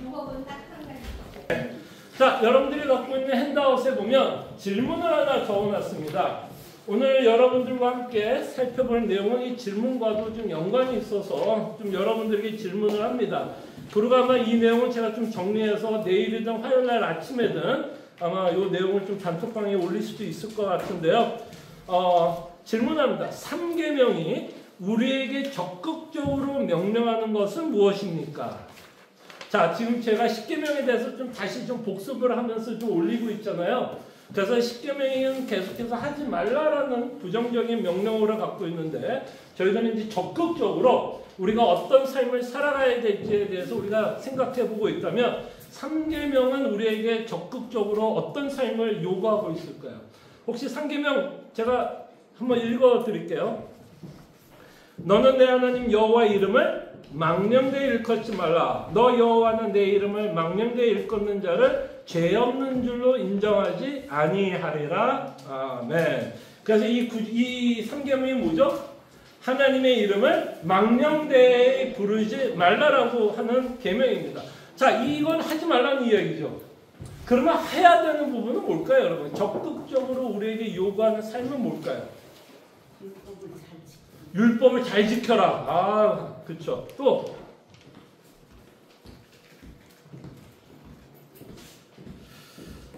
방법은 딱 한 가지. 자, 여러분들이 갖고 있는 핸드아웃에 보면 질문을 하나 적어놨습니다. 오늘 여러분들과 함께 살펴볼 내용은 이 질문과도 좀 연관이 있어서 좀 여러분들에게 질문을 합니다. 그리고 아마 이 내용은 제가 좀 정리해서 내일이든 화요일날 아침에든 아마 이 내용을 좀 단톡방에 올릴 수도 있을 것 같은데요. 질문합니다. 3계명이 우리에게 적극적으로 명령하는 것은 무엇입니까? 자, 지금 제가 10계명에 대해서 좀 다시 좀 복습을 하면서 좀 올리고 있잖아요. 그래서 10계명은 계속해서 하지 말라라는 부정적인 명령어를 갖고 있는데 저희들은 이제 적극적으로 우리가 어떤 삶을 살아가야 될지에 대해서 우리가 생각해 보고 있다면 3계명은 우리에게 적극적으로 어떤 삶을 요구하고 있을까요? 혹시 3계명 제가 한번 읽어 드릴게요. 너는 내 하나님 여호와의 이름을 망령되이 일컫지 말라. 너 여호와는 내 이름을 망령되이 일컫는 자를 죄 없는 줄로 인정하지 아니하리라. 아멘. 그래서 이 3계명이 뭐죠? 하나님의 이름을 망령되이 부르지 말라라고 하는 계명입니다. 자, 이건 하지 말라는 이야기죠. 그러면 해야 되는 부분은 뭘까요, 여러분? 적극적으로 우리에게 요구하는 삶은 뭘까요? 율법을 잘 지켜라. 그렇죠. 또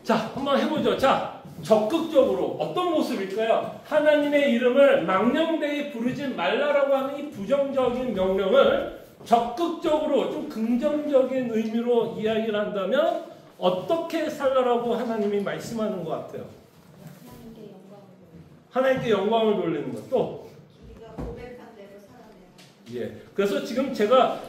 자, 한번 해보죠. 자, 적극적으로 어떤 모습일까요? 하나님의 이름을 망령되이 부르지 말라라고 하는 이 부정적인 명령을 적극적으로 좀 긍정적인 의미로 이야기를 한다면 어떻게 살라라고 하나님이 말씀하는 것 같아요? 하나님께 영광을 돌리는 것. 또 우리가 고백한 대로 살아내라. 예. 그래서 지금 제가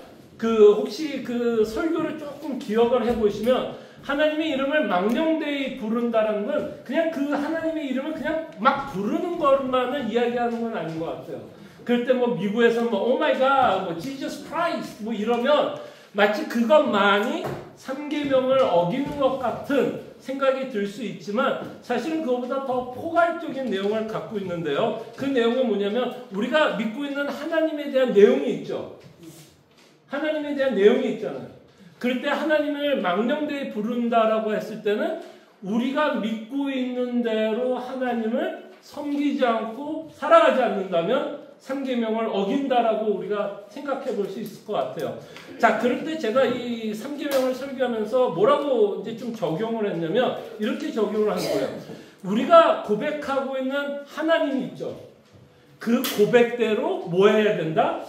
혹시 설교를 조금 기억을 해보시면 하나님의 이름을 망령되이 부른다는 건 그냥 그 하나님의 이름을 그냥 막 부르는 것만을 이야기하는 건 아닌 것 같아요. 그럴 때 뭐 미국에서 오 마이 갓, 뭐 Jesus Christ 뭐 이러면 마치 그것만이 3계명을 어기는 것 같은 생각이 들 수 있지만 사실은 그것보다 더 포괄적인 내용을 갖고 있는데요. 그 내용은 뭐냐면 우리가 믿고 있는 하나님에 대한 내용이 있죠. 하나님에 대한 내용이 있잖아요. 그럴 때 하나님을 망령되이 부른다라고 했을 때는 우리가 믿고 있는 대로 하나님을 섬기지 않고 살아가지 않는다면 3계명을 어긴다라고 우리가 생각해 볼 수 있을 것 같아요. 자, 그럴 때 제가 이 3계명을 설교하면서 뭐라고 이제 좀 적용을 했냐면 이렇게 적용을 한 거예요. 우리가 고백하고 있는 하나님이 있죠. 그 고백대로 뭐 해야 된다?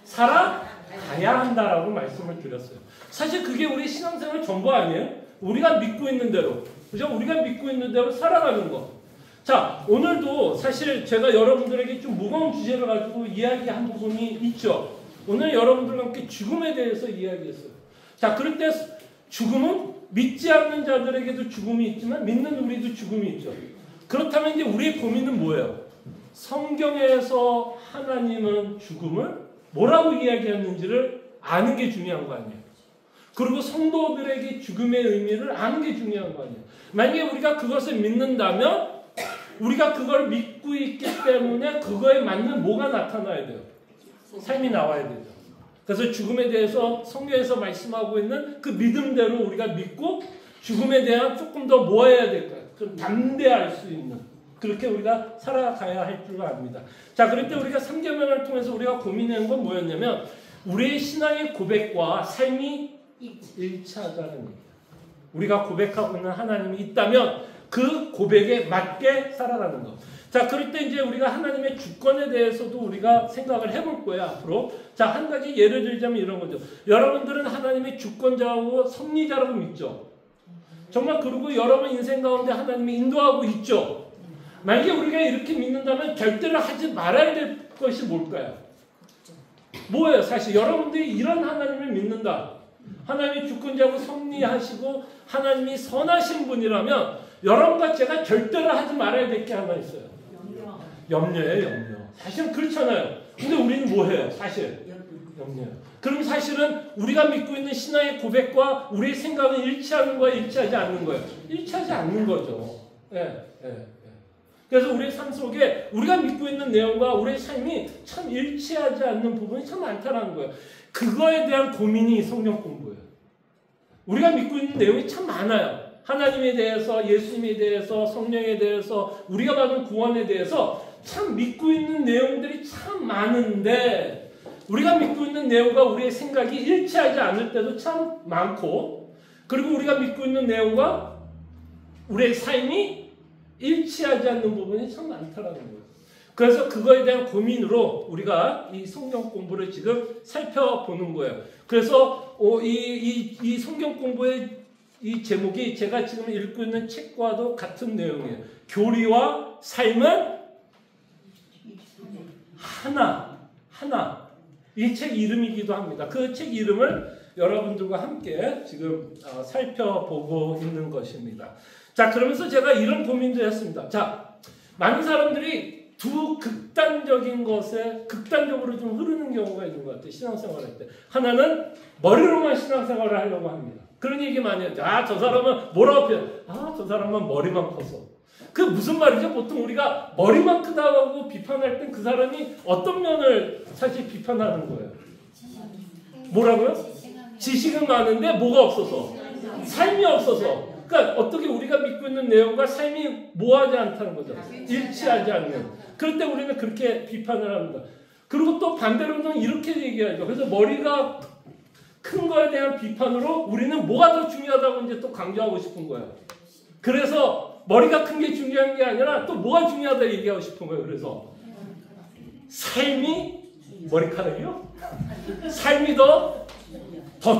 살아가야 한다라고 말씀을 드렸어요. 사실 그게 우리 신앙생활 전부 아니에요? 우리가 믿고 있는 대로, 그죠? 우리가 믿고 있는 대로 살아가는 거. 자, 오늘도 사실 제가 여러분들에게 좀 무거운 주제를 가지고 이야기한 부분이 있죠. 오늘 여러분들과 함께 죽음에 대해서 이야기했어요. 자, 그럴 때 죽음은 믿지 않는 자들에게도 죽음이 있지만 믿는 우리도 죽음이 있죠. 그렇다면 이제 우리의 고민은 뭐예요? 성경에서 하나님은 죽음을 뭐라고 이야기했는지를 아는 게 중요한 거 아니에요. 그리고 성도들에게 죽음의 의미를 아는 게 중요한 거 아니에요. 만약에 우리가 그것을 믿는다면 우리가 그걸 믿고 있기 때문에 그거에 맞는 뭐가 나타나야 돼요? 삶이 나와야 되죠. 그래서 죽음에 대해서 성경에서 말씀하고 있는 그 믿음대로 우리가 믿고 죽음에 대한 조금 더 뭐 해야 될까요? 좀 담대할 수 있는 그렇게 우리가 살아가야 할 줄 압니다. 자, 그럴 때 우리가 3계명을 통해서 우리가 고민하는 건 뭐였냐면 우리의 신앙의 고백과 삶이 일치하자는 얘기예요. 우리가 고백하고 있는 하나님이 있다면 그 고백에 맞게 살아가는 것. 자, 그럴 때 이제 우리가 하나님의 주권에 대해서도 우리가 생각을 해볼 거예요, 앞으로. 자, 한 가지 예를 들자면 이런 거죠. 여러분들은 하나님의 주권자하고 섭리자라고 믿죠. 정말 그리고 여러분 인생 가운데 하나님이 인도하고 있죠. 만약에 우리가 이렇게 믿는다면 절대로 하지 말아야 될 것이 뭘까요? 뭐예요? 사실 여러분들이 이런 하나님을 믿는다. 하나님이 주권자고 섭리하시고 하나님이 선하신 분이라면 여러분과 제가 절대로 하지 말아야 될 게 하나 있어요. 염려예요, 염려. 사실은 그렇잖아요. 근데 우리는 뭐해요? 사실 염려예요. 그럼 사실은 우리가 믿고 있는 신앙의 고백과 우리의 생각은 일치하는 거야, 일치하지 않는 거예요? 일치하지 않는 거죠. 예. 그래서 우리의 삶 속에 우리가 믿고 있는 내용과 우리의 삶이 참 일치하지 않는 부분이 참 많다는 거예요. 그거에 대한 고민이 성경 공부예요. 우리가 믿고 있는 내용이 참 많아요. 하나님에 대해서, 예수님에 대해서, 성령에 대해서, 우리가 받은 구원에 대해서 참 믿고 있는 내용들이 참 많은데 우리가 믿고 있는 내용과 우리의 생각이 일치하지 않을 때도 참 많고, 그리고 우리가 믿고 있는 내용과 우리의 삶이 일치하지 않는 부분이 참 많다라는 거예요. 그래서 그거에 대한 고민으로 우리가 이 성경 공부를 지금 살펴보는 거예요. 그래서 이 성경 공부의 이 제목이 제가 지금 읽고 있는 책과도 같은 내용이에요. 교리와 삶은 하나. 이 책 이름이기도 합니다. 그 책 이름을 여러분들과 함께 지금 살펴보고 있는 것입니다. 자, 그러면서 제가 이런 고민도 했습니다. 자, 많은 사람들이 두 극단적인 것에 극단적으로 좀 흐르는 경우가 있는 것 같아요. 신앙생활 할 때. 하나는 머리로만 신앙생활을 하려고 합니다. 그런 얘기 많이 하죠. 저 사람은 뭐라고 표현? 저 사람은 머리만 커서. 그 무슨 말이죠? 보통 우리가 머리만 크다고 비판할 땐 그 사람이 어떤 면을 사실 비판하는 거예요? 뭐라고요? 지식은 많은데 뭐가 없어서? 삶이 없어서. 그러니까 어떻게 우리가 믿고 있는 내용과 삶이 뭐하지 않다는 거죠. 일치하지 않는. 그럴 때 우리는 그렇게 비판을 합니다. 그리고 또 반대로는 이렇게 얘기하죠. 그래서 머리가 큰 거에 대한 비판으로 우리는 뭐가 더 중요하다고 이제 또 강조하고 싶은 거예요. 그래서 머리가 큰 게 중요한 게 아니라 또 뭐가 중요하다 얘기하고 싶은 거예요. 그래서 삶이 머리카락이요? 삶이 더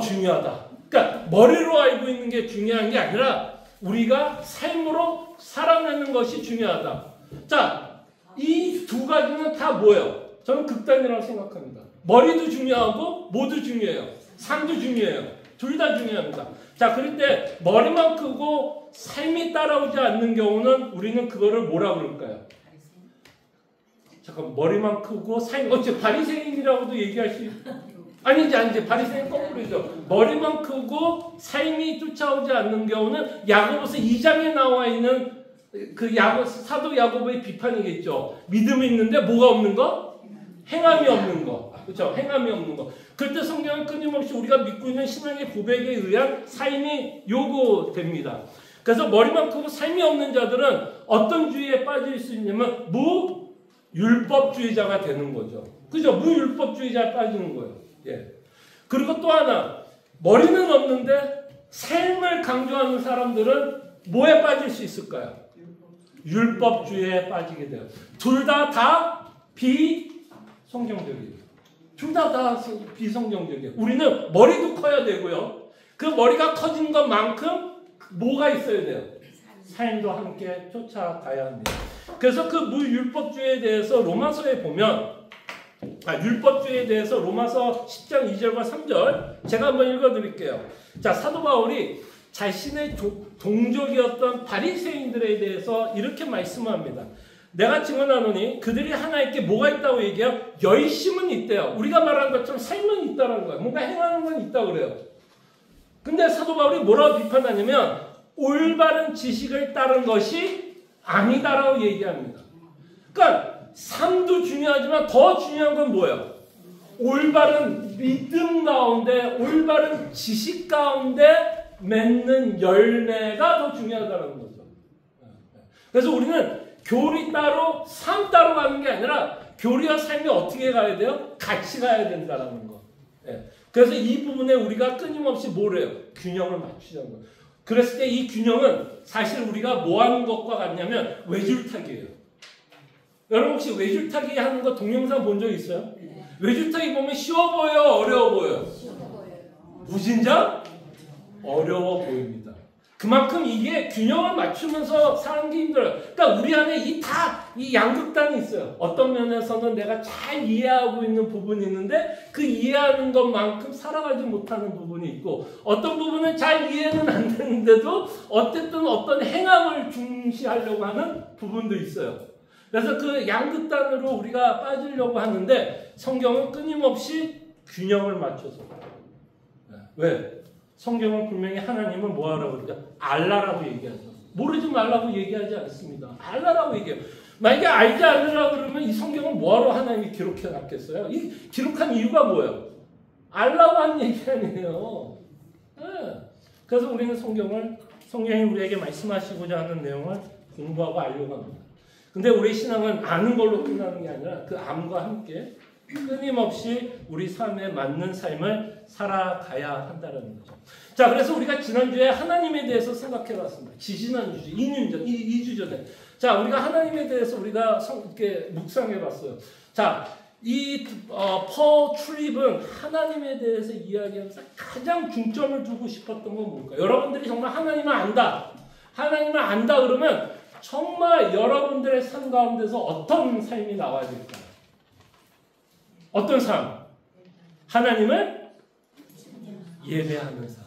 중요하다. 그러니까 머리로 알고 있는 게 중요한 게 아니라 우리가 삶으로 살아내는 것이 중요하다. 자, 이 두 가지는 다 뭐예요? 저는 극단이라고 생각합니다. 머리도 중요하고 뭐도 중요해요. 삶도 중요해요. 둘 다 중요합니다. 자, 그럴 때 머리만 크고 삶이 따라오지 않는 경우는 우리는 그거를 뭐라 그럴까요? 잠깐, 머리만 크고 삶, 바리새인이라고도 얘기할 수 아니지, 바리새인 거꾸로죠. 머리만 크고 삶이 쫓아오지 않는 경우는 야고보서 2장에 나와 있는 그 사도 야고보의 비판이겠죠. 믿음이 있는데 뭐가 없는 거? 행함이 없는 거. 그렇죠? 행함이 없는 거. 그때 성경은 끊임없이 우리가 믿고 있는 신앙의 고백에 의한 삶이 요구됩니다. 그래서 머리만 크고 삶이 없는 자들은 어떤 주의에 빠질 수 있냐면 무율법주의자가 되는 거죠. 그죠? 무율법주의자에 빠지는 거예요. 예. 그리고 또 하나, 머리는 없는데 삶을 강조하는 사람들은 뭐에 빠질 수 있을까요? 율법주의에 빠지게 돼요. 둘 다 비성경적이에요. 둘 다 비성경적이에요. 우리는 머리도 커야 되고요. 그 머리가 커진 것만큼 뭐가 있어야 돼요? 삶도 함께 쫓아가야 합니다. 그래서 그 무율법주의에 대해서 로마서에 보면 율법주의에 대해서 로마서 10장 2절과 3절 제가 한번 읽어드릴게요. 자, 사도 바울이 자신의 동족이었던 바리새인들에 대해서 이렇게 말씀합니다. 내가 증언하노니 그들이 하나님께 뭐가 있다고 얘기해요? 열심은 있대요. 우리가 말하는 것처럼 삶은 있다는 거예요. 뭔가 행하는 건 있다고 그래요. 근데 사도 바울이 뭐라고 비판하냐면 올바른 지식을 따른 것이 아니다라고 얘기합니다. 그러니까 삶도 중요하지만 더 중요한 건 뭐예요? 올바른 믿음 가운데, 올바른 지식 가운데 맺는 열매가 더 중요하다는 거죠. 그래서 우리는 교리 따로, 삶 따로 가는 게 아니라 교리와 삶이 어떻게 가야 돼요? 같이 가야 된다는 거. 그래서 이 부분에 우리가 끊임없이 뭘 해요? 균형을 맞추자는 거예요. 그랬을 때 이 균형은 사실 우리가 뭐 하는 것과 같냐면 외줄타기예요. 여러분 혹시 외줄타기 하는 거 동영상 본 적 있어요? 네. 외줄타기 보면 쉬워 보여요? 어려워 보여요? 쉬워 보여요. 무진장? 어려워 보입니다. 그만큼 이게 균형을 맞추면서 사는 게 힘들어요. 그러니까 우리 안에 이 양극단이 있어요. 어떤 면에서는 내가 잘 이해하고 있는 부분이 있는데 그 이해하는 것만큼 살아가지 못하는 부분이 있고, 어떤 부분은 잘 이해는 안 되는데도 어쨌든 어떤 행함을 중시하려고 하는 부분도 있어요. 그래서 그 양극단으로 우리가 빠지려고 하는데 성경은 끊임없이 균형을 맞춰서. 왜? 성경은 분명히 하나님은 뭐하라고 그러죠? 알라라고 얘기하죠. 모르지 말라고 얘기하지 않습니다. 알라라고 얘기해요. 만약에 알지 않으라고 그러면 이 성경은 뭐하러 하나님이 기록해 놨겠어요? 이 기록한 이유가 뭐예요? 알라고 한 얘기 아니에요. 네. 그래서 우리는 성경이 우리에게 말씀하시고자 하는 내용을 공부하고 알려고 합니다. 근데 우리 신앙은 아는 걸로 끝나는 게 아니라 그 암과 함께 끊임없이 우리 삶에 맞는 삶을 살아가야 한다는 거죠. 자, 그래서 우리가 지난주에 하나님에 대해서 생각해 봤습니다. 지지난주, 2주 전에. 자, 우리가 하나님에 대해서 우리가 이렇게 묵상해 봤어요. 자, 이 퍼출입은 하나님에 대해서 이야기하면서 가장 중점을 두고 싶었던 건 뭘까요? 여러분들이 정말 하나님을 안다. 하나님을 안다 그러면 정말 여러분들의 삶 가운데서 어떤 삶이 나와야 될까요? 어떤 삶? 하나님을 예배하는 삶.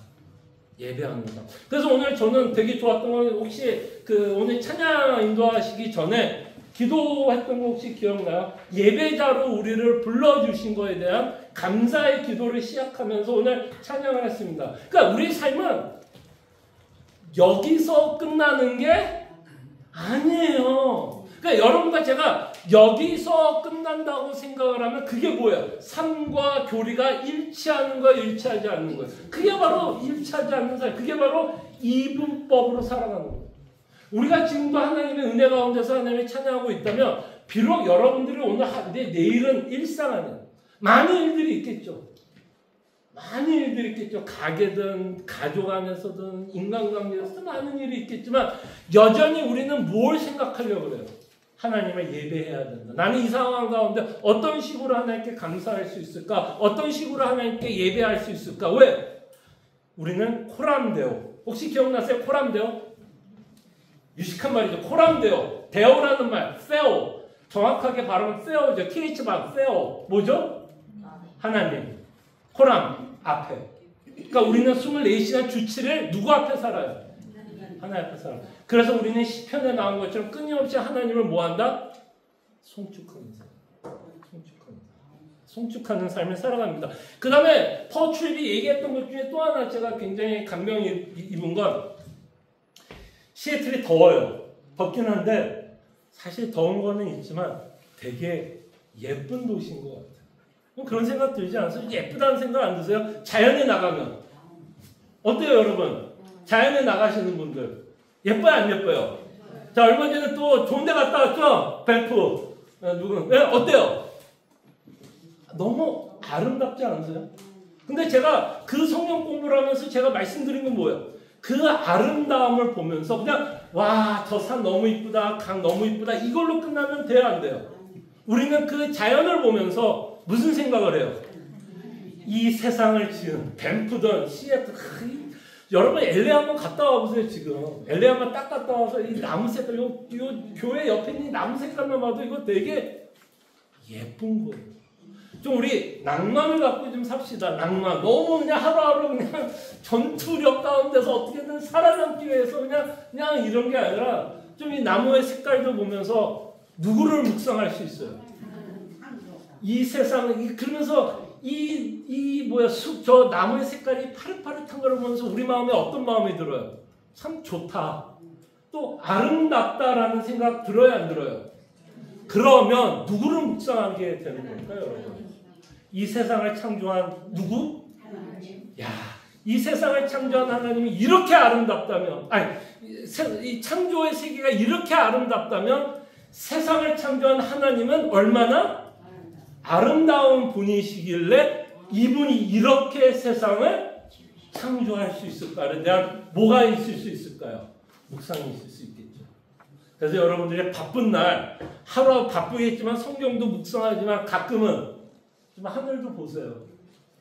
예배하는 삶. 그래서 오늘 저는 되게 좋았던 건 혹시 오늘 찬양 인도하시기 전에 기도했던 거 혹시 기억나요? 예배자로 우리를 불러주신 거에 대한 감사의 기도를 시작하면서 오늘 찬양을 했습니다. 그러니까 우리 삶은 여기서 끝나는 게 아니에요. 그러니까 여러분과 제가 여기서 끝난다고 생각을 하면 그게 뭐예요? 삶과 교리가 일치하는 거, 일치하지 않는 거예요. 그게 바로 일치하지 않는 삶. 그게 바로 이분법으로 살아가는 거예요. 우리가 지금도 하나님의 은혜 가운데서 하나님을 찬양하고 있다면 비록 여러분들이 오늘 내일은 일상 안에 많은 일들이 있겠죠. 많은 일들이 있겠죠. 가게든 가족 안에서든 인간관계에서든 많은 일이 있겠지만 여전히 우리는 뭘 생각하려고 그래요? 하나님을 예배해야 된다. 나는 이 상황 가운데 어떤 식으로 하나님께 감사할 수 있을까? 어떤 식으로 하나님께 예배할 수 있을까? 왜? 우리는 코람데오. 혹시 기억나세요? 코람데오? 유식한 말이죠. 코람데오. 데오라는 말. 페오. 정확하게 발음은 페오죠. TH 발 페오. 뭐죠? 하나님. 코람. 앞에. 그러니까 우리는 24시간 주 7일 누구 앞에 살아요? 하나님 앞에 살아요. 그래서 우리는 시편에 나온 것처럼 끊임없이 하나님을 뭐한다? 송축하는 삶. 송축하는 삶을 살아갑니다. 그 다음에 퍼출입이 얘기했던 것 중에 또 하나 제가 굉장히 감명 입은 건 시애틀이 더워요. 덥긴 한데 사실 더운 거는 있지만 되게 예쁜 도시인 것 같아요. 그런 생각 들지 않으세요? 예쁘다는 생각 안 드세요? 자연에 나가면 어때요, 여러분? 자연에 나가시는 분들 예뻐요, 안 예뻐요? 자, 얼마 전에 또 좋은 데 갔다 왔죠? 밴프. 네, 어때요? 너무 아름답지 않으세요? 근데 제가 그 성경 공부를 하면서 제가 말씀드린 건 뭐예요? 그 아름다움을 보면서 그냥 와, 저 산 너무 이쁘다, 강 너무 이쁘다 이걸로 끝나면 돼요, 안 돼요? 우리는 그 자연을 보면서 무슨 생각을 해요? 이 세상을 지은 밴프든 시애틀, 여러분 LA 한번 갔다 와보세요. 지금 LA 한번 딱 갔다 와서 이 나무 색깔, 요 교회 옆에 있는 나무 색깔만 봐도 이거 되게 예쁜 거예요. 좀 우리 낭만을 갖고 좀 삽시다. 낭만. 너무 그냥 하루하루 그냥 전투력 가운데서 어떻게든 살아남기 위해서 그냥 이런 게 아니라 좀 이 나무의 색깔도 보면서 누구를 묵상할 수 있어요. 이 세상은 그러면서 저 나무의 색깔이 파릇파릇한 걸 보면서 우리 마음에 어떤 마음이 들어요? 참 좋다. 또 아름답다라는 생각 들어요, 안 들어요? 그러면 누구를 묵상하게 되는 걸까요, 여러분? 이 세상을 창조한 누구? 하나님. 야, 이 세상을 창조한 하나님이 이렇게 아름답다면, 이 창조의 세계가 이렇게 아름답다면 세상을 창조한 하나님은 얼마나 아름다운 분이시길래 이분이 이렇게 세상을 창조할 수 있을까에 대한 뭐가 있을 수 있을까요? 묵상이 있을 수 있겠죠. 그래서 여러분들의 바쁜 날, 하루 바쁘겠지만 성경도 묵상하지만 가끔은 좀 하늘도 보세요.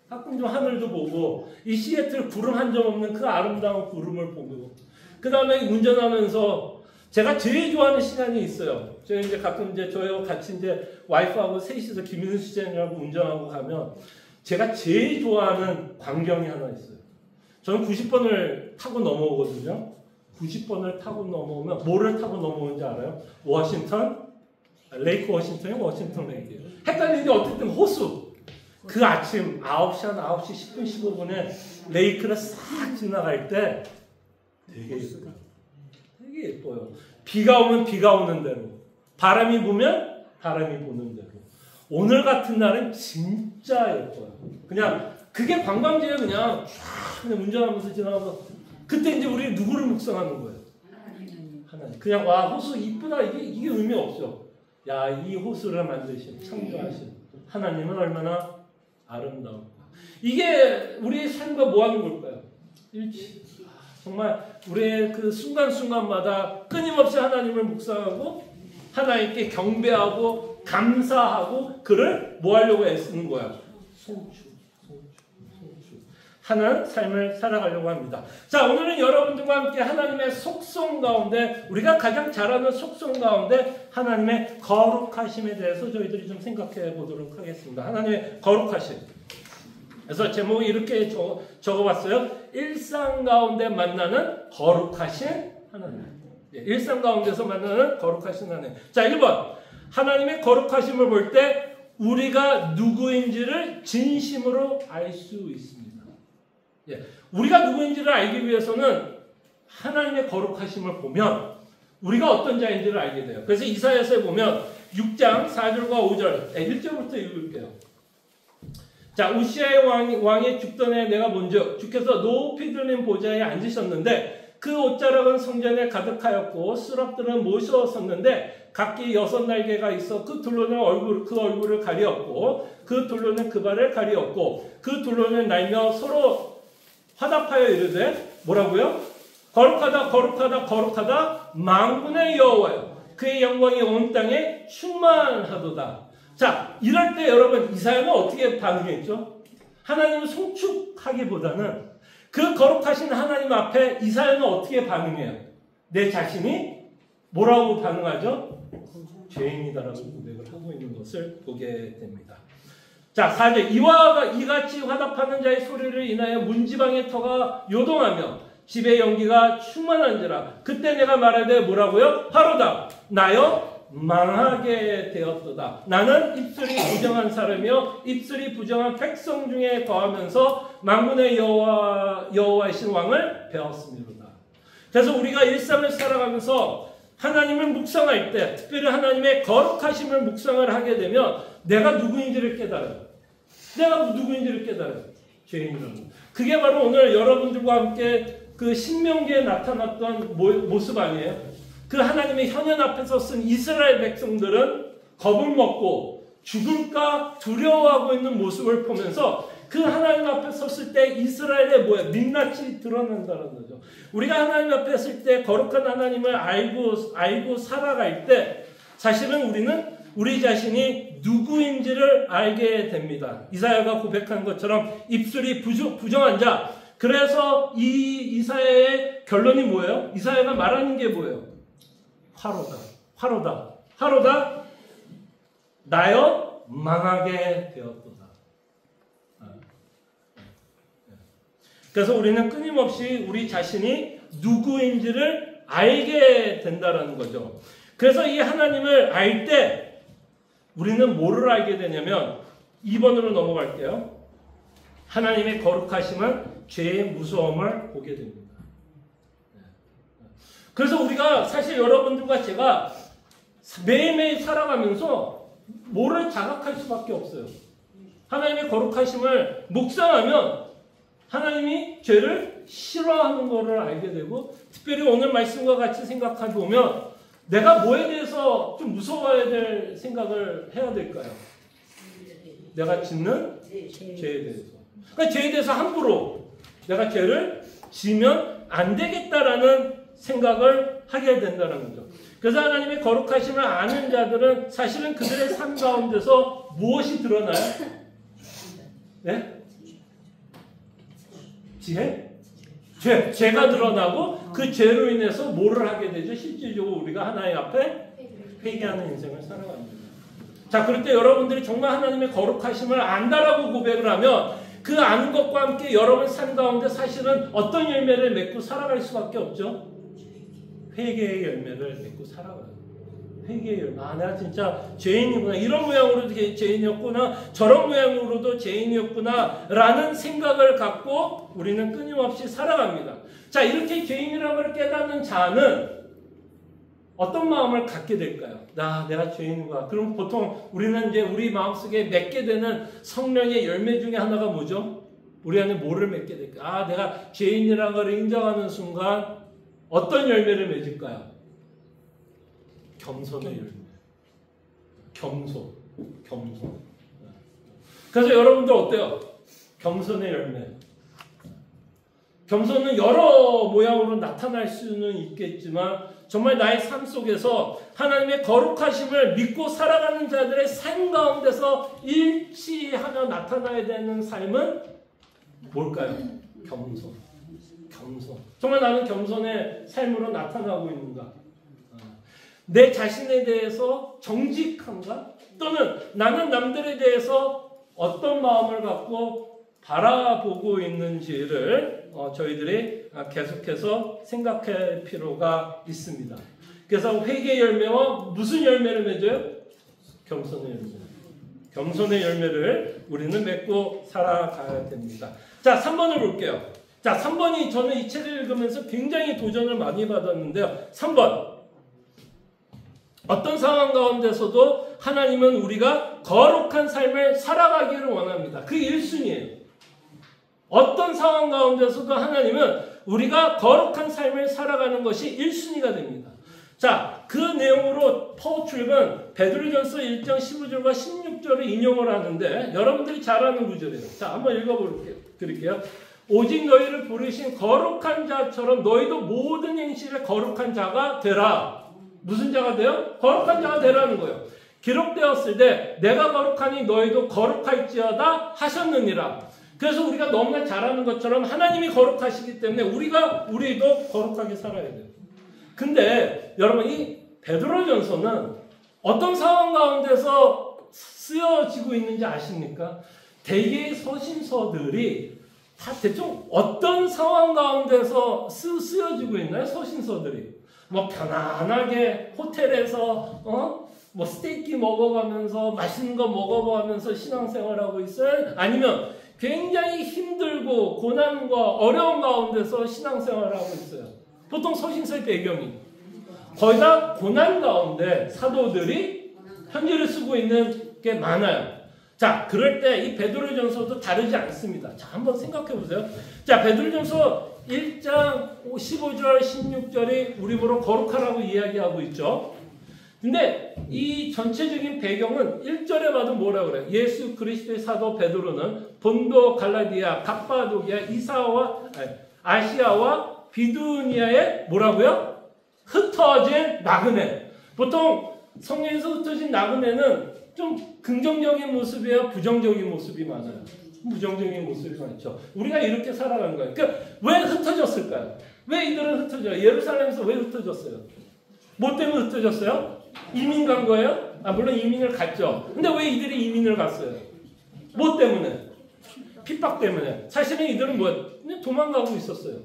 가끔 좀 하늘도 보고 이 시애틀 구름 한 점 없는 그 아름다운 구름을 보고 그 다음에 운전하면서 제가 제일 좋아하는 시간이 있어요. 제가 이제 가끔 저희와 같이 와이프하고 셋이서 김윤수 시장님하고 운전하고 가면 제가 제일 좋아하는 광경이 하나 있어요. 저는 90번을 타고 넘어오거든요. 90번을 타고 넘어오면 뭐를 타고 넘어오는지 알아요? 워싱턴? 레이크 워싱턴이 워싱턴 레이크예요. 헷갈리는데 어쨌든 호수. 그 아침 9시 한 9시 10분 15분에 레이크를 싹 지나갈 때 되게 예뻐요. 되게 예뻐요. 비가 오면 비가 오는 대로, 바람이 부면 바람이 부는 대로. 오늘 같은 날은 진짜 예뻐요. 그냥 그게 관광지에 그냥 운전하면서 지나가서 그때 이제 우리 누구를 묵상하는 거예요? 하나님. 그냥 와 호수 이쁘다 이게 의미 없죠. 야, 이 호수를 만드신 창조하신 하나님은 얼마나 아름다울까. 이게 우리의 삶과 뭐 하는 걸까요? 일치. 정말 우리의 그 순간순간마다 끊임없이 하나님을 묵상하고 하나님께 경배하고 감사하고 그를 뭐 하려고 애쓰는 거야? 송축. 하는 삶을 살아가려고 합니다. 자, 오늘은 여러분들과 함께 하나님의 속성 가운데 우리가 가장 잘 아는 속성 가운데 하나님의 거룩하심에 대해서 저희들이 좀 생각해 보도록 하겠습니다. 하나님의 거룩하심. 그래서 제목이 이렇게 적어봤어요. 일상 가운데 만나는 거룩하신 하나님. 일상 가운데서 만나는 거룩하신 하나님. 자, 1번. 하나님의 거룩하심을 볼 때 우리가 누구인지를 진심으로 알 수 있습니다. 우리가 누구인지를 알기 위해서는 하나님의 거룩하심을 보면 우리가 어떤 자인지를 알게 돼요. 그래서 이사야서에 보면 6장 4절과 5절 1절부터 읽을게요. 자, 우시아의 왕이 죽던 해 내가 본즉 주께서 높이 들린 보좌에 앉으셨는데 그 옷자락은 성전에 가득하였고 수랍들은 모셔섰는데 각기 6날개가 있어 그 둘로는 그 얼굴을 가리었고 그 둘로는 그 발을 가리었고 그 둘로는 날며 서로 화답하여 이르되 뭐라고요? 거룩하다 거룩하다 거룩하다 만군의 여호와여 그의 영광이 온 땅에 충만하도다. 자, 이럴 때 여러분 이사야는 어떻게 반응했죠? 하나님을 송축하기보다는 그 거룩하신 하나님 앞에 이사야는 어떻게 반응해요? 내 자신이 뭐라고 반응하죠? 죄인이다라고 고백을 하고 있는 것을 보게 됩니다. 자, 4절. 이같이 화답하는 자의 소리를 인하여 문지방의 터가 요동하며 집의 연기가 충만한지라. 그때 내가 말하되 뭐라고요? 하로다. 나여 망하게 되었도다. 나는 입술이 부정한 사람이요 입술이 부정한 백성 중에 거하면서 만군의 여호와이신 왕을 배웠음이로다. 그래서 우리가 일상을 살아가면서 하나님을 묵상할 때 특별히 하나님의 거룩하심을 묵상을 하게 되면 내가 누구인지를 깨달아요. 내가 누구인지를 깨달아요. 죄인이라는. 그게 바로 오늘 여러분들과 함께 그 신명기에 나타났던 모습 아니에요? 그 하나님의 현현 앞에서 쓴 이스라엘 백성들은 겁을 먹고 죽을까 두려워하고 있는 모습을 보면서 그 하나님 앞에 섰을 때 이스라엘의 민낯이 드러난다는 거죠. 우리가 하나님 앞에 섰을 때 거룩한 하나님을 알고 살아갈 때 사실은 우리는 우리 자신이 누구인지를 알게 됩니다. 이사야가 고백한 것처럼 입술이 부정한 자. 그래서 이 이사야의 결론이 뭐예요? 이사야가 말하는 게 뭐예요? 화로다. 나여 망하게 되었도다. 그래서 우리는 끊임없이 우리 자신이 누구인지를 알게 된다는 거죠. 그래서 이 하나님을 알 때 우리는 뭐를 알게 되냐면 2번으로 넘어갈게요. 하나님의 거룩하심은 죄의 무서움을 보게 됩니다. 그래서 우리가 사실 여러분들과 제가 매일매일 살아가면서 뭐를 자각할 수밖에 없어요. 하나님의 거룩하심을 묵상하면 하나님이 죄를 싫어하는 것을 알게 되고 특별히 오늘 말씀과 같이 생각해 보면 내가 뭐에 대해서 좀 무서워야 될 생각을 해야 될까요? 내가 짓는 죄에 대해서. 그러니까 죄에 대해서 함부로 내가 죄를 지면 안 되겠다라는 생각을 하게 된다는 거죠. 그래서 하나님의 거룩하심을 아는 자들은 사실은 그들의 삶 가운데서 무엇이 드러나요? 네? 죄가 드러나고 그 죄로 인해서 뭐를 하게 되죠? 실질적으로 우리가 하나님 앞에 회개하는 인생을 살아갑니다. 자, 그럴 때 여러분들이 정말 하나님의 거룩하심을 안다라고 고백을 하면 그 아는 것과 함께 여러분 삶 가운데 사실은 어떤 열매를 맺고 살아갈 수밖에 없죠? 회개의 열매를 맺고 살아가요. 회개의 열매. 아, 내가 진짜 죄인이구나. 이런 모양으로도 죄인이었구나. 저런 모양으로도 죄인이었구나. 라는 생각을 갖고 우리는 끊임없이 살아갑니다. 자, 이렇게 죄인이라고 깨닫는 자는 어떤 마음을 갖게 될까요? 내가 죄인이구나. 그럼 보통 우리는 이제 우리 마음속에 맺게 되는 성령의 열매 중에 하나가 뭐죠? 우리 안에 뭐를 맺게 될까요? 아, 내가 죄인이라는 걸 인정하는 순간 어떤 열매를 맺을까요? 겸손의 열매. 겸손. 그래서 여러분들 어때요? 겸손의 열매. 겸손은 여러 모양으로 나타날 수는 있겠지만 정말 나의 삶 속에서 하나님의 거룩하심을 믿고 살아가는 자들의 삶 가운데서 일치하며 나타나야 되는 삶은 뭘까요? 겸손. 정말 나는 겸손의 삶으로 나타나고 있는가? 내 자신에 대해서 정직한가? 또는 나는 남들에 대해서 어떤 마음을 갖고 바라보고 있는지를 저희들이 계속해서 생각할 필요가 있습니다. 그래서 회개 열매와 무슨 열매를 맺어요? 겸손의 열매. 겸손의 열매를 우리는 맺고 살아가야 됩니다. 자, 3번을 볼게요. 자, 3번이 저는 이 책을 읽으면서 굉장히 도전을 많이 받았는데요. 3번. 어떤 상황 가운데서도 하나님은 우리가 거룩한 삶을 살아가기를 원합니다. 그게 1순위예요. 어떤 상황 가운데서도 하나님은 우리가 거룩한 삶을 살아가는 것이 1순위가 됩니다. 자, 그 내용으로 파울은 베드로전서 1장 15절과 16절을 인용을 하는데 여러분들이 잘 아는 구절이에요. 자, 한번 읽어드릴게요. 오직 너희를 부르신 거룩한 자처럼 너희도 모든 행실에 거룩한 자가 되라. 무슨 자가 돼요? 거룩한 자가 되라는 거예요. 기록되었을 때 내가 거룩하니 너희도 거룩할지어다 하셨느니라. 그래서 우리가 너무나 잘하는 것처럼 하나님이 거룩하시기 때문에 우리도 거룩하게 살아야 돼요. 근데 여러분 이 베드로전서는 어떤 상황 가운데서 쓰여지고 있는지 아십니까? 대개의 서신서들이 다 대충 어떤 상황 가운데서 쓰여지고 있나요? 서신서들이. 뭐 편안하게 호텔에서 뭐 스테이크 먹어가면서 맛있는 거 먹어가면서 신앙생활하고 있어요? 아니면 굉장히 힘들고 고난과 어려운 가운데서 신앙생활하고 있어요? 보통 서신서의 배경이 거의 다 고난 가운데 사도들이 편지를 쓰고 있는 게 많아요. 자, 그럴 때 이 베드로전서도 다르지 않습니다. 자, 한번 생각해 보세요. 자, 베드로전서 1장 15절 16절이 우리 보러 거룩하라고 이야기하고 있죠. 근데 이 전체적인 배경은 1절에 봐도 뭐라고 그래요? 예수 그리스도의 사도 베드로는 본도 갈라디아 갑바도기아 아시아와 비두니아에 뭐라고요? 흩어진 나그네. 보통 성경에서 흩어진 나그네는 좀 긍정적인 모습이에요? 부정적인 모습이 많아요? 부정적인 모습이 많죠. 우리가 이렇게 살아가는 거예요. 그러니까 왜 흩어졌을까요? 왜 이들은 흩어져요? 예루살렘에서 왜 흩어졌어요? 뭐 때문에 흩어졌어요? 이민 간 거예요? 물론 이민을 갔죠. 근데 왜 이들이 이민을 갔어요? 뭐 때문에? 핍박 때문에. 사실은 이들은 그냥 도망가고 있었어요.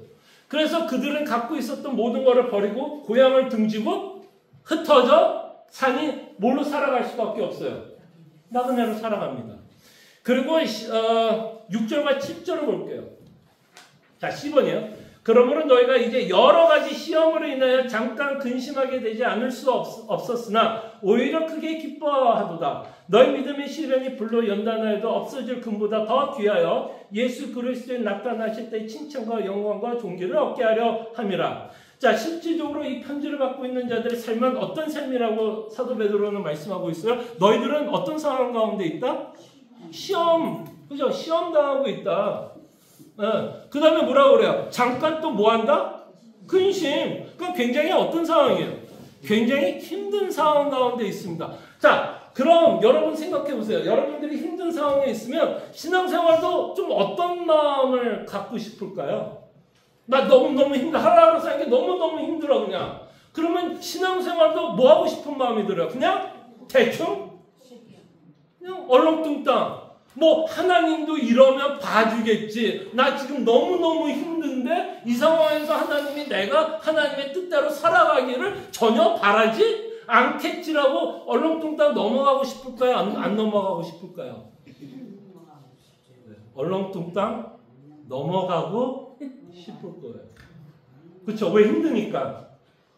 그래서 그들은 갖고 있었던 모든 것을 버리고 고향을 등지고 흩어져 산이 뭘로 살아갈 수밖에 없어요? 나그네로 살아갑니다. 그리고 6절과 7절을 볼게요. 자, 10번이요. 그러므로 너희가 이제 여러 가지 시험으로 인하여 잠깐 근심하게 되지 않을 수 없었으나 오히려 크게 기뻐하도다. 너희 믿음의 시련이 불로 연단하여도 없어질 금보다 더 귀하여 예수 그리스도에 나타나실 때의 칭찬과 영광과 존귀를 얻게 하려 함이라. 자, 실질적으로 이 편지를 받고 있는 자들의 삶은 어떤 삶이라고 사도 베드로는 말씀하고 있어요? 너희들은 어떤 상황 가운데 있다? 시험, 그죠? 시험 당하고 있다. 그 다음에 뭐라고 그래요? 잠깐 또 뭐 한다? 근심. 그러니까 굉장히 어떤 상황이에요? 굉장히 힘든 상황 가운데 있습니다. 자, 그럼 여러분 생각해 보세요. 여러분들이 힘든 상황에 있으면 신앙생활도 좀 어떤 마음을 갖고 싶을까요? 나 너무너무 힘들어. 하루하루 사는 게 너무너무 힘들어, 그냥. 그러면 신앙생활도 뭐 하고 싶은 마음이 들어요? 그냥 대충? 그냥 얼렁뚱땅. 뭐 하나님도 이러면 봐주겠지. 나 지금 너무너무 힘든데 이 상황에서 하나님이 내가 하나님의 뜻대로 살아가기를 전혀 바라지 않겠지라고 얼렁뚱땅 넘어가고 싶을까요? 안 넘어가고 싶을까요? 얼렁뚱땅 넘어가고 싶을 거예요. 그렇죠? 왜 힘드니까.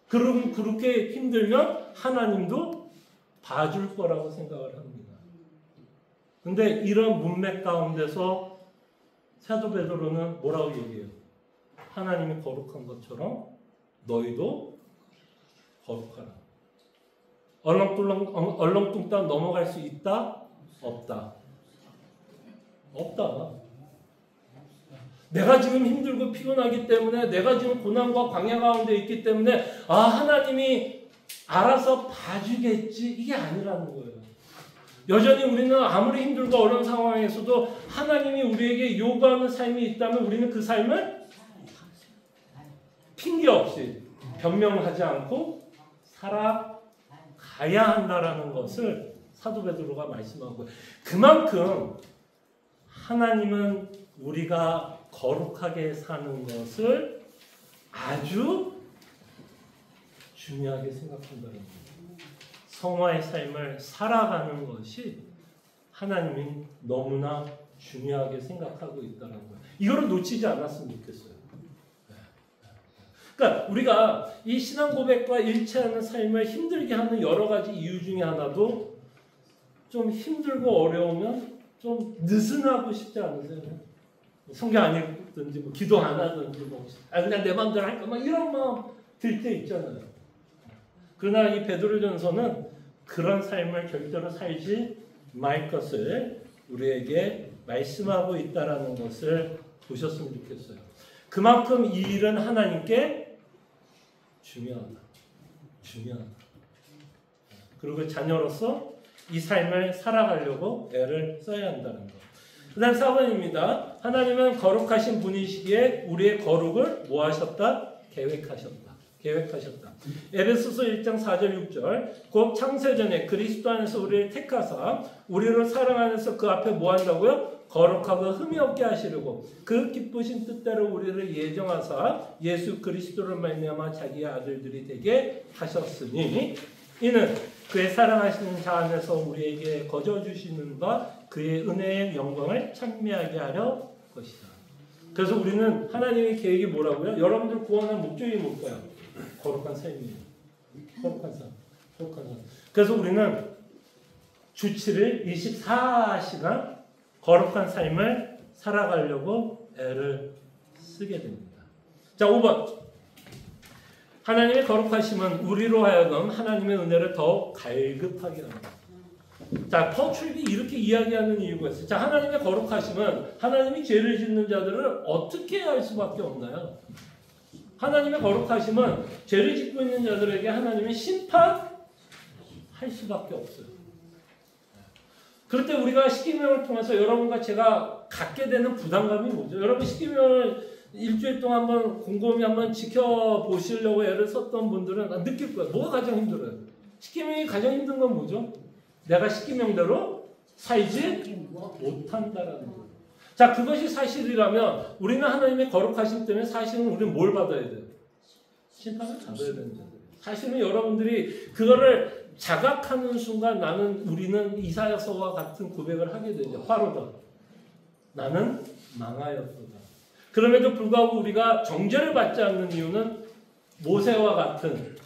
그렇게 힘들면 하나님도 봐줄 거라고 생각을 합니다. 근데 이런 문맥 가운데서 사도 베드로는 뭐라고 얘기해요? 하나님이 거룩한 것처럼 너희도 거룩하라. 얼렁뚱땅 넘어갈 수 있다? 없다. 없다. 내가 지금 힘들고 피곤하기 때문에, 내가 지금 고난과 광야 가운데 있기 때문에 하나님이 알아서 봐주겠지, 이게 아니라는 거예요. 여전히 우리는 아무리 힘들고 어려운 상황에서도 하나님이 우리에게 요구하는 삶이 있다면 우리는 그 삶을 핑계 없이 변명하지 않고 살아가야 한다라는 것을 사도 베드로가 말씀하고, 그만큼 하나님은 우리가 거룩하게 사는 것을 아주 중요하게 생각한다는 거예요. 성화의 삶을 살아가는 것이 하나님이 너무나 중요하게 생각하고 있다는 거예요. 이거를 놓치지 않았으면 좋겠어요. 그러니까 우리가 이 신앙 고백과 일치하는 삶을 힘들게 하는 여러 가지 이유 중에 하나도, 좀 힘들고 어려우면 좀 느슨하고 싶지 않으세요? 성경 안 읽든지 뭐 기도 안 하든지 뭐 그냥 내 마음대로 할까 막 이런 마음 들 때 있잖아요. 그러나 이 베드로전서는 그런 삶을 절대로 살지 말 것을 우리에게 말씀하고 있다라는 것을 보셨으면 좋겠어요. 그만큼 이 일은 하나님께 중요하다. 중요하다. 그리고 자녀로서 이 삶을 살아가려고 애를 써야 한다는 것. 그 다음 4번입니다. 하나님은 거룩하신 분이시기에 우리의 거룩을 뭐 하셨다? 계획하셨다. 에베소서 1장 4절 6절 곧 창세전에 그리스도 안에서 우리를 택하사 우리를 사랑 안에서 그 앞에 뭐 한다고요? 거룩하고 흠이 없게 하시려고 그 기쁘신 뜻대로 우리를 예정하사 예수 그리스도를 말미암아 자기의 아들들이 되게 하셨으니 이는 그의 사랑하시는 자 안에서 우리에게 거저 주시는 바 그의 은혜의 영광을 찬미하게 하려 것이다. 그래서 우리는 하나님의 계획이 뭐라고요? 여러분들 구원한 목적이 뭘까요? 거룩한 삶이에요. 거룩한 삶. 그래서 우리는 주 7일 24시간 거룩한 삶을 살아가려고 애를 쓰게 됩니다. 자, 5번. 하나님의 거룩하심은 우리로 하여금 하나님의 은혜를 더욱 갈급하게 합니다. 자, 퍼출이 이렇게 이야기하는 이유가 있어요. 자, 하나님의 거룩하심은 하나님이 죄를 짓는 자들을 어떻게 할 수밖에 없나요? 하나님의 거룩하심은 죄를 짓고 있는 자들에게 하나님이 심판할 수밖에 없어요. 그럴 때 우리가 십계명을 통해서 여러분과 제가 갖게 되는 부담감이 뭐죠? 여러분 십계명을 일주일 동안 한번 곰곰이 한번 지켜보시려고 애를 썼던 분들은 느낄 거예요. 뭐가 가장 힘들어요? 십계명이 가장 힘든 건 뭐죠? 내가 십계명대로 살지 못한다라는 거예요. 자, 그것이 사실이라면 우리는 하나님의 거룩하심 때문에 사실은 우리는 뭘 받아야 돼요? 심판을 받아야 되는 자들. 사실은 여러분들이 그거를 자각하는 순간 우리는 이사야서와 같은 고백을 하게 되죠. 화로다. 나는 망하였도다. 그럼에도 불구하고 우리가 정죄를 받지 않는 이유는 모세와 같은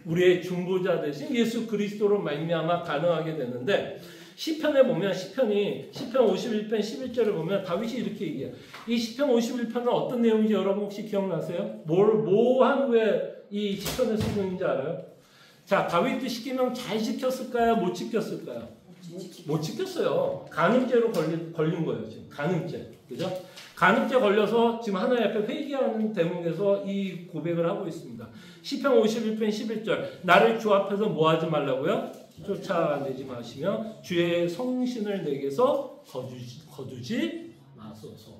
우리의 중보자 대신 예수 그리스도로 말미암아 가능하게 되는데, 시편에 보면 시편 51편 11절을 보면 다윗이 이렇게 얘기해요. 이 시편 51편은 어떤 내용인지 여러분 혹시 기억나세요? 뭐한 후에 이 시편의 소명인지 알아요? 자, 다윗도 십계명 잘 지켰을까요? 못 지켰을까요? 못 지켰어요. 간음죄로 걸린 거예요. 지금 간음죄, 그죠? 간음죄 걸려서 지금 하나님 앞에 회개하는 대목에서 이 고백을 하고 있습니다. 시편 51편 11절 나를 주 앞에서 뭐 하지 말라고요? 쫓아내지 마시며 주의 성신을 내게서 거두지 마소서.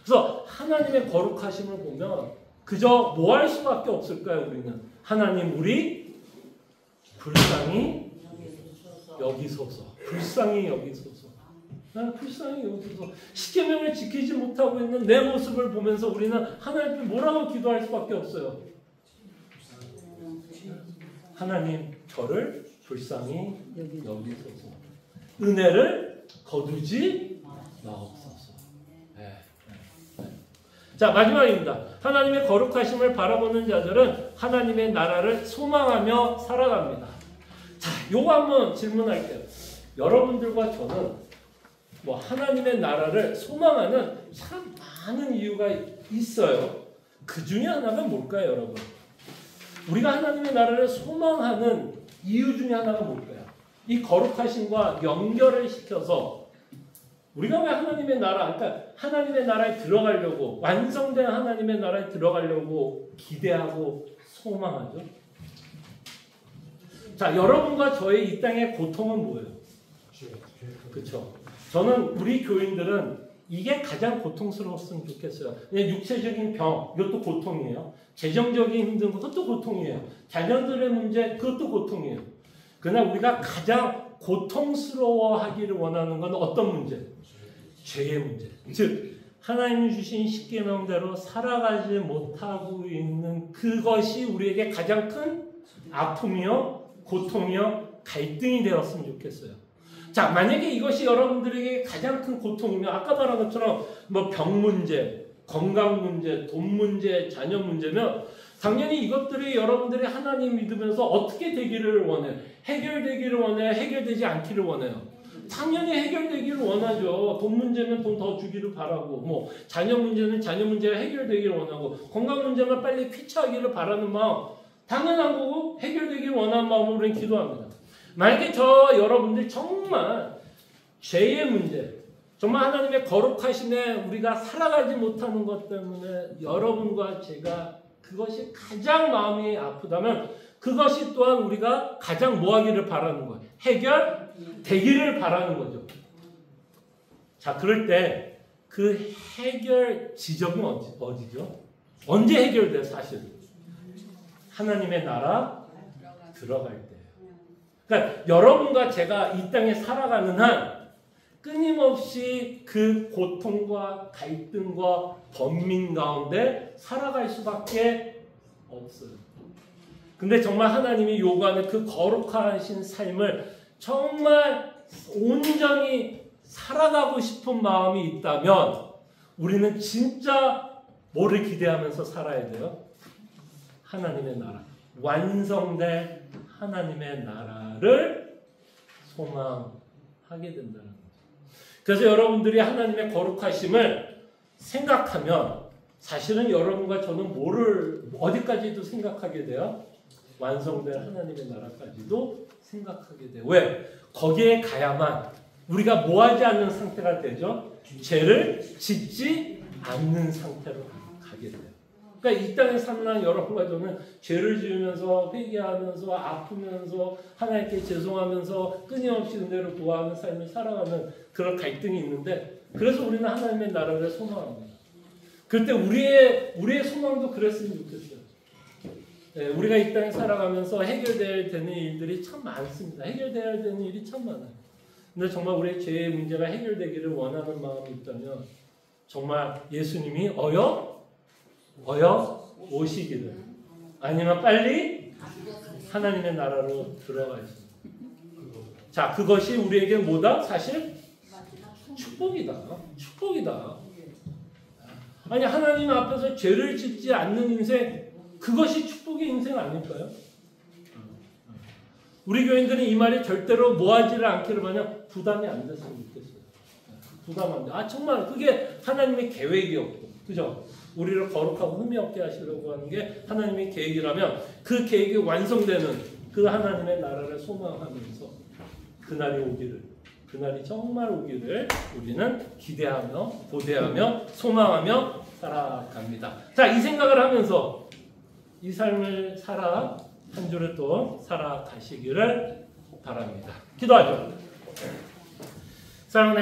그래서 하나님의 거룩하심을 보면 그저 뭐 할 수밖에 없을까요? 우리는 하나님 우리 불쌍히 여기소서. 불쌍히 여기소서. 불쌍히 여기소서. 십계명을 지키지 못하고 있는 내 모습을 보면서 우리는 하나님께 뭐라고 기도할 수밖에 없어요. 하나님 저를 불쌍히 여기소서. 은혜를 거두지 마옵소서. 자, 마지막입니다. 하나님의 거룩하심을 바라보는 자들은 하나님의 나라를 소망하며 살아갑니다. 자, 요거 한번 질문할게요. 여러분들과 저는 뭐 하나님의 나라를 소망하는 참 많은 이유가 있어요. 그 중에 하나가 뭘까요, 여러분? 우리가 하나님의 나라를 소망하는 이유 중에 하나가 뭘까요? 이 거룩하심과 연결을 시켜서 우리가 왜 하나님의 나라, 그러니까 하나님의 나라에 들어가려고, 완성된 하나님의 나라에 들어가려고 기대하고 소망하죠? 자, 여러분과 저의 이 땅의 고통은 뭐예요? 그렇죠? 저는 우리 교인들은 이게 가장 고통스러웠으면 좋겠어요. 그냥 육체적인 병, 이것도 고통이에요. 재정적인 힘든 것도 고통이에요. 자녀들의 문제, 그것도 고통이에요. 그러나 우리가 가장 고통스러워하기를 원하는 건 어떤 문제? 죄의 문제. 즉 하나님이 주신 십계명대로 살아가지 못하고 있는 그것이 우리에게 가장 큰 아픔이요, 고통이요, 갈등이 되었으면 좋겠어요. 자, 만약에 이것이 여러분들에게 가장 큰 고통이면 아까 말한 것처럼 뭐 병 문제, 건강 문제, 돈 문제, 자녀 문제면 당연히 이것들이 여러분들이 하나님 믿으면서 어떻게 되기를 원해요? 해결되기를 원해요? 해결되지 않기를 원해요? 당연히 해결되기를 원하죠. 돈 문제면 돈 더 주기를 바라고, 뭐 자녀 문제는 자녀 문제가 해결되기를 원하고, 건강 문제만 빨리 쾌차하기를 바라는 마음 당연한 거고, 해결되기를 원하는 마음으로 우리는 기도합니다. 만약에 여러분들 정말 죄의 문제, 정말 하나님의 거룩하심에 우리가 살아가지 못하는 것 때문에 여러분과 제가 그것이 가장 마음이 아프다면 그것이 또한 우리가 가장 뭐 하기를 바라는 거예요? 해결되기를 바라는 거죠. 자, 그럴 때 그 해결 지점은 어디죠? 언제 해결돼요, 사실? 하나님의 나라 들어갈 때예요. 그러니까 여러분과 제가 이 땅에 살아가는 한 끊임없이 그 고통과 갈등과 번민 가운데 살아갈 수밖에 없어요. 근데 정말 하나님이 요구하는 그 거룩하신 삶을 정말 온전히 살아가고 싶은 마음이 있다면 우리는 진짜 뭐를 기대하면서 살아야 돼요? 하나님의 나라. 완성된 하나님의 나라를 소망하게 된다는 거죠. 그래서 여러분들이 하나님의 거룩하심을 생각하면 사실은 여러분과 저는 어디까지도 생각하게 돼요? 완성된 하나님의 나라까지도 생각하게 돼요. 왜? 거기에 가야만 우리가 뭐하지 않는 상태가 되죠? 죄를 짓지 않는 상태로 가게 돼요. 그러니까 이 땅에 사는 여러분과 저는 죄를 지으면서 회개하면서 아프면서 하나님께 죄송하면서 끊임없이 은혜를 구하는 삶을 살아가는 그런 갈등이 있는데, 그래서 우리는 하나님의 나라를 소망합니다. 그럴 때 우리의 소망도 그랬으면 좋겠어요. 네, 우리가 이 땅에 살아가면서 해결돼야 되는 일들이 참 많습니다. 해결돼야 되는 일이 참 많아요. 근데 정말 우리의 죄의 문제가 해결되기를 원하는 마음이 있다면 정말 예수님이 어여 오시기를, 아니면 빨리 하나님의 나라로 들어가시는. 자, 그것이 우리에게 뭐다? 사실 축복이다. 축복이다. 아니, 하나님 앞에서 죄를 짓지 않는 인생, 그것이 축복의 인생 아닐까요? 우리 교인들은 이 말이 절대로 뭐하지를 않기를 마냥 부담이 안 됐으면 좋겠어요. 부담 안 돼. 정말 그게 하나님의 계획이었고, 그죠? 우리를 거룩하고 흠이 없게 하시려고 하는 게 하나님의 계획이라면 그 계획이 완성되는 그 하나님의 나라를 소망하면서 그날이 정말 오기를 우리는 기대하며 고대하며 소망하며 살아갑니다. 자, 이 생각을 하면서 이 삶을 한 주를 또 살아가시기를 바랍니다. 기도하죠. 사랑하는